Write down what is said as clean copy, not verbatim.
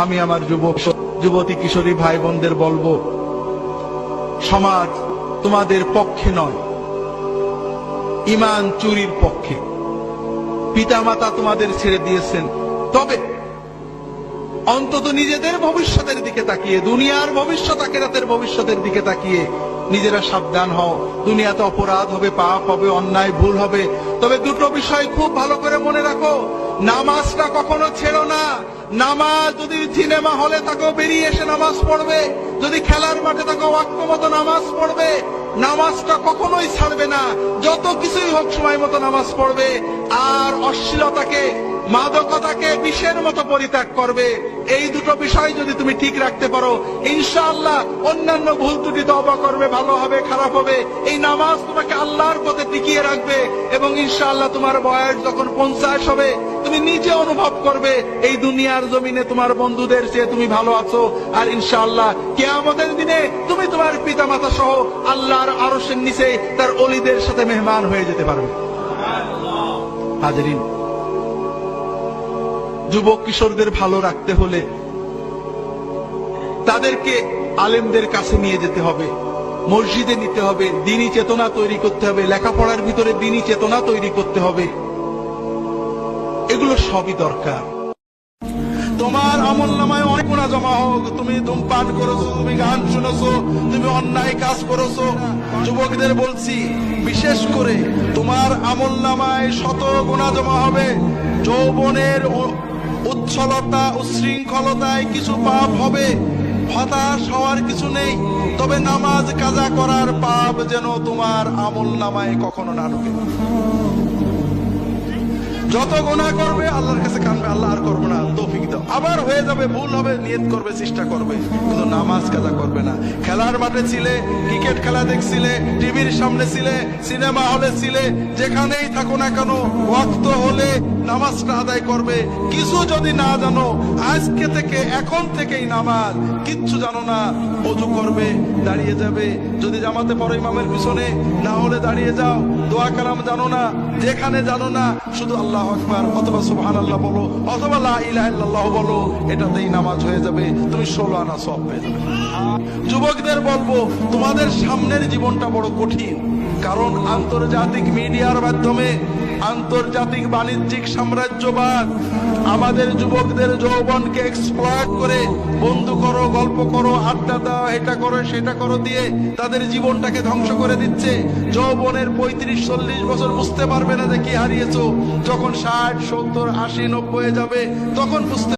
আমি আমার যুবতী কিশোরী ভাই বোনদের বলবো, সমাজ তোমাদের পক্ষে নয়, ঈমান চুরির পক্ষে। পিতামাতা তোমাদের ছেড়ে দিয়েছেন, তবে অন্তত নিজেদের ভবিষ্যতের দিকে তাকিয়ে, দুনিয়ার ভবিষ্যৎ আখিরাতের ভবিষ্যতের দিকে তাকিয়ে নিজেরা সাবধান হও। দুনিয়াতে অপরাধ হবে, পাপ হবে, অন্যায় ভুল হবে, তবে দুটো বিষয় খুব ভালো করে মনে রাখো। নামাজটা কখনো ছেড়ো না। নামাজ, যদি সিনেমা হলে থাকো বেরিয়ে এসে নামাজ পড়বে, যদি খেলার মাঠে থাকো ওয়াক্ত মতো নামাজ পড়বে। নামাজটা কখনোই ছাড়বে না, যত কিছুই হোক সময় মতো নামাজ পড়বে। আর অশ্লীলতাকে, মাদকতাকে বিষের মতো পরিত্যাগ করবে। এই দুটো বিষয় যদি তুমি ঠিক রাখতে পারো, ইনশাআল্লাহ অন্যান্য ভুল ত্রুটি তওবা করবে, ভালো হবে, খারাপ হবে, এই নামাজ তোমাকে আল্লাহর পথে টিকিয়ে রাখবে। এবং ইনশাআল্লাহ তোমার বয়স যখন 50 হবে, তুমি নিজে অনুভব করবে এই দুনিয়ার জমিনে তোমার বন্ধুদের চেয়ে তুমি ভালো আছো। আর ইনশাআল্লাহ কিয়ামতের দিনে তুমি তোমার পিতামাতা সহ আল্লাহর আরশের নিচে তার ওলিদের সাথে মেহমান হয়ে যেতে পারবে। হাজেরিন, যুবক কিশোরদের ভালো রাখতে হলে তাদেরকে আলেমদের কাছে নিয়ে যেতে হবে, মসজিদে নিতে হবে, দ্বীনি চেতনা তৈরি করতে হবে, লেখাপড়ার ভিতরে দ্বীনি চেতনা তৈরি করতে হবে। এগুলো সবই দরকার। তোমার আমলনামায় অনেক গুনাহ জমা হোক, তুমি ধূমপান করেছো, তুমি গান শুনেছো, তুমি অন্যায় কাজ করেছো, যুবকদের বলছি বিশেষ করে তোমার আমলনামায় শত গুনাহ জমা হবে। যৌবনের উচ্ছলতা, উচ্ছৃঙ্খলতায় কিছু পাপ হবে, হতাশ হওয়ার কিছু নেই, তবে নামাজ কাজা করার পাপ যেন তোমার আমলনামায় কখনো না ঢোকে। যত গুনাহ করবে আল্লাহর কাছে কাঁদবে, আল্লাহ আর করবো না, তৌফিক দাও। আবার হয়ে যাবে, ভুল হবে, নিয়ত করবে, চেষ্টা করবে, কিন্তু নামাজ কাজা করবে না। খেলার মাঠে ছিলে, ক্রিকেট খেলা দেখছিলে, টিভির সামনে ছিলে, সিনেমা হলে ছিলে, যেখানেই থাকো না কেন ওয়াক্ত হলে নামাজটা আদায় করবে। কিছু যদি না জানো, আজকে থেকে, এখন থেকেই নামাজ, কিচ্ছু জানো না, ওযু করবে, দাঁড়িয়ে যাবে, যদি জামাতে পড়ো ইমামের পিছনে, না হলে দাঁড়িয়ে যাও। দোয়া কালাম জানো না, যেখানে জানো না, শুধু আল্লাহু আকবার অথবা সুবহানাল্লাহ বলো, অথবা লা ইলাহা ইল্লাল্লাহ বলো, এটাতেই নামাজ হয়ে যাবে, তুমি 16 আনা সওয়াব পেয়ে যাবে। যুবকদের বলবো, তোমাদের সামনের জীবনটা বড় কঠিন, কারণ আন্তর্জাতিক মিডিয়ার মাধ্যমে, আন্তর্জাতিক বাণিজ্যিক সাম্রাজ্যবাদ আমাদের যুবকদের যৌবনকে এক্সপ্লয়েট করে বন্ধু করো, গল্প করো, আড্ডা দাও, এটা করো, সেটা করো দিয়ে তাদের জীবনটাকে ধ্বংস করে দিচ্ছে। যৌবনের 35-40 বছর বুঝতে পারবে না যে কি হারিয়েছো, যখন 60, 70, 80, 90 যাবে তখন বুঝতে